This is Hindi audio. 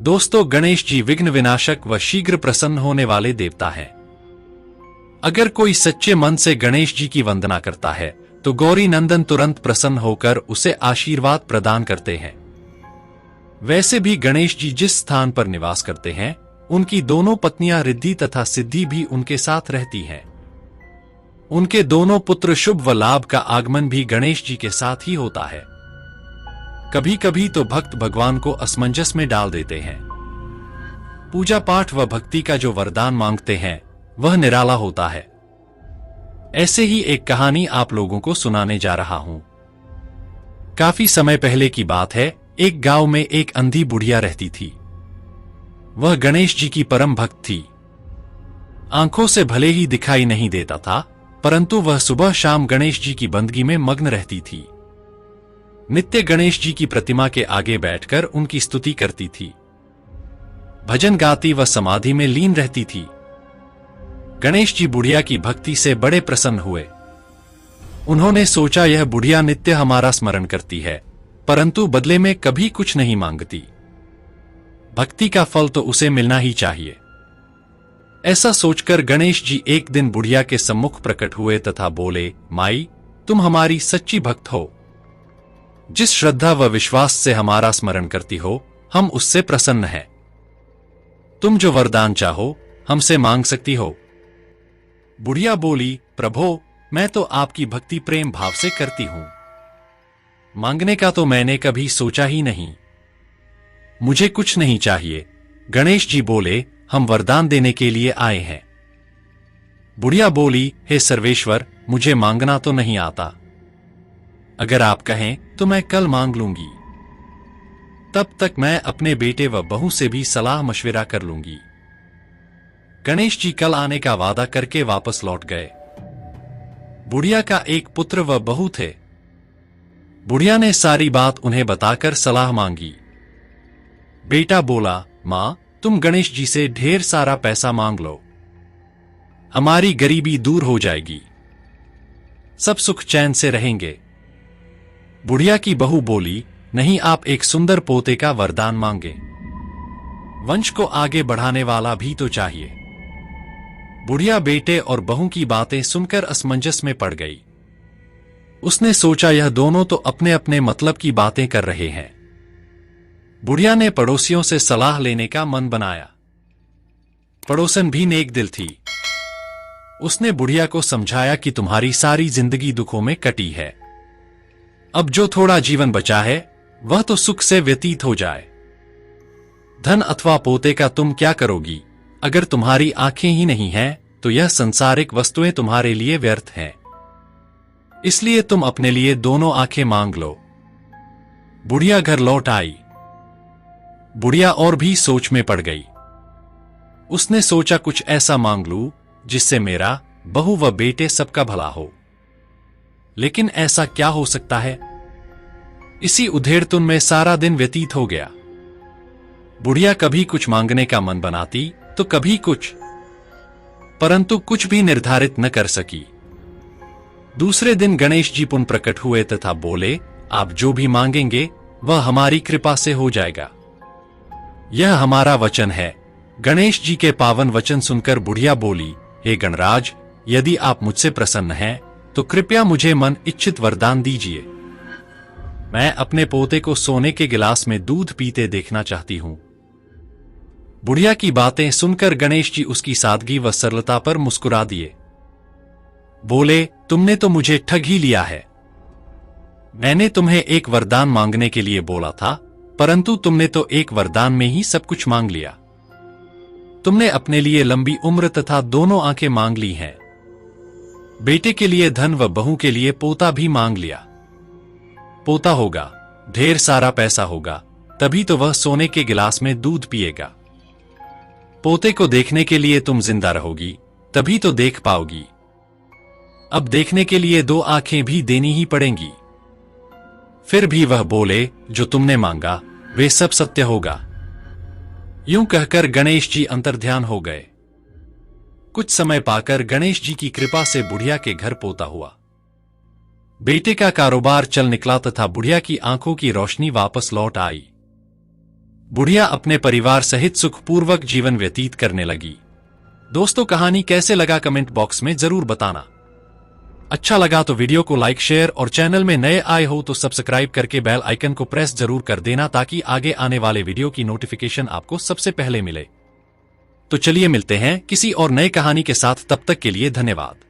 दोस्तों, गणेश जी विघ्न विनाशक व शीघ्र प्रसन्न होने वाले देवता हैं। अगर कोई सच्चे मन से गणेश जी की वंदना करता है तो गौरी नंदन तुरंत प्रसन्न होकर उसे आशीर्वाद प्रदान करते हैं। वैसे भी गणेश जी जिस स्थान पर निवास करते हैं, उनकी दोनों पत्नियां रिद्धि तथा सिद्धि भी उनके साथ रहती हैं। उनके दोनों पुत्र शुभ व लाभ का आगमन भी गणेश जी के साथ ही होता है। कभी कभी तो भक्त भगवान को असमंजस में डाल देते हैं। पूजा पाठ व भक्ति का जो वरदान मांगते हैं वह निराला होता है। ऐसे ही एक कहानी आप लोगों को सुनाने जा रहा हूं। काफी समय पहले की बात है। एक गांव में एक अंधी बुढ़िया रहती थी। वह गणेश जी की परम भक्त थी। आंखों से भले ही दिखाई नहीं देता था, परंतु वह सुबह शाम गणेश जी की बंदगी में मग्न रहती थी। नित्य गणेश जी की प्रतिमा के आगे बैठकर उनकी स्तुति करती थी। भजन गाती व समाधि में लीन रहती थी। गणेश जी बुढ़िया की भक्ति से बड़े प्रसन्न हुए। उन्होंने सोचा, यह बुढ़िया नित्य हमारा स्मरण करती है, परंतु बदले में कभी कुछ नहीं मांगती। भक्ति का फल तो उसे मिलना ही चाहिए। ऐसा सोचकर गणेश जी एक दिन बुढ़िया के सम्मुख प्रकट हुए तथा बोले, माई, तुम हमारी सच्ची भक्त हो। जिस श्रद्धा व विश्वास से हमारा स्मरण करती हो, हम उससे प्रसन्न हैं। तुम जो वरदान चाहो हमसे मांग सकती हो। बुढ़िया बोली, प्रभो, मैं तो आपकी भक्ति प्रेम भाव से करती हूं। मांगने का तो मैंने कभी सोचा ही नहीं। मुझे कुछ नहीं चाहिए। गणेश जी बोले, हम वरदान देने के लिए आए हैं। बुढ़िया बोली, हे सर्वेश्वर, मुझे मांगना तो नहीं आता। अगर आप कहें तो मैं कल मांग लूंगी। तब तक मैं अपने बेटे व बहू से भी सलाह मशविरा कर लूंगी। गणेश जी कल आने का वादा करके वापस लौट गए। बुढ़िया का एक पुत्र व बहू थे। बुढ़िया ने सारी बात उन्हें बताकर सलाह मांगी। बेटा बोला, मां, तुम गणेश जी से ढेर सारा पैसा मांग लो। हमारी गरीबी दूर हो जाएगी। सब सुख चैन से रहेंगे। बुढ़िया की बहू बोली, नहीं, आप एक सुंदर पोते का वरदान मांगे। वंश को आगे बढ़ाने वाला भी तो चाहिए। बुढ़िया बेटे और बहू की बातें सुनकर असमंजस में पड़ गई। उसने सोचा, यह दोनों तो अपने अपने मतलब की बातें कर रहे हैं। बुढ़िया ने पड़ोसियों से सलाह लेने का मन बनाया। पड़ोसन भी नेक दिल थी। उसने बुढ़िया को समझाया कि तुम्हारी सारी जिंदगी दुखों में कटी है। अब जो थोड़ा जीवन बचा है वह तो सुख से व्यतीत हो जाए। धन अथवा पोते का तुम क्या करोगी? अगर तुम्हारी आंखें ही नहीं हैं तो यह संसारिक वस्तुएं तुम्हारे लिए व्यर्थ हैं। इसलिए तुम अपने लिए दोनों आंखें मांग लो। बुढ़िया घर लौट आई। बुढ़िया और भी सोच में पड़ गई। उसने सोचा, कुछ ऐसा मांग लूं जिससे मेरा, बहू व बेटे सबका भला हो। लेकिन ऐसा क्या हो सकता है? इसी उधेड़तुन में सारा दिन व्यतीत हो गया। बुढ़िया कभी कुछ मांगने का मन बनाती तो कभी कुछ, परंतु कुछ भी निर्धारित न कर सकी। दूसरे दिन गणेश जी पुनः प्रकट हुए तथा बोले, आप जो भी मांगेंगे वह हमारी कृपा से हो जाएगा। यह हमारा वचन है। गणेश जी के पावन वचन सुनकर बुढ़िया बोली, हे गणराज, यदि आप मुझसे प्रसन्न हैं तो कृपया मुझे मन इच्छित वरदान दीजिए। मैं अपने पोते को सोने के गिलास में दूध पीते देखना चाहती हूं। बुढ़िया की बातें सुनकर गणेश जी उसकी सादगी व सरलता पर मुस्कुरा दिए। बोले, तुमने तो मुझे ठग ही लिया है। मैंने तुम्हें एक वरदान मांगने के लिए बोला था, परंतु तुमने तो एक वरदान में ही सब कुछ मांग लिया। तुमने अपने लिए लंबी उम्र तथा दोनों आंखें मांग ली हैं। बेटे के लिए धन व बहू के लिए पोता भी मांग लिया। पोता होगा, ढेर सारा पैसा होगा, तभी तो वह सोने के गिलास में दूध पिएगा। पोते को देखने के लिए तुम जिंदा रहोगी, तभी तो देख पाओगी। अब देखने के लिए दो आंखें भी देनी ही पड़ेंगी। फिर भी वह बोले, जो तुमने मांगा वे सब सत्य होगा। यूं कहकर गणेश जी अंतर्ध्यान हो गए। कुछ समय पाकर गणेश जी की कृपा से बुढ़िया के घर पोता हुआ। बेटे का कारोबार चल निकला तथा बुढ़िया की आंखों की रोशनी वापस लौट आई। बुढ़िया अपने परिवार सहित सुखपूर्वक जीवन व्यतीत करने लगी। दोस्तों, कहानी कैसे लगा कमेंट बॉक्स में जरूर बताना। अच्छा लगा तो वीडियो को लाइक, शेयर और चैनल में नए आए हो तो सब्सक्राइब करके बेल आइकन को प्रेस जरूर कर देना ताकि आगे आने वाले वीडियो की नोटिफिकेशन आपको सबसे पहले मिले। तो चलिए मिलते हैं किसी और नए कहानी के साथ, तब तक के लिए धन्यवाद।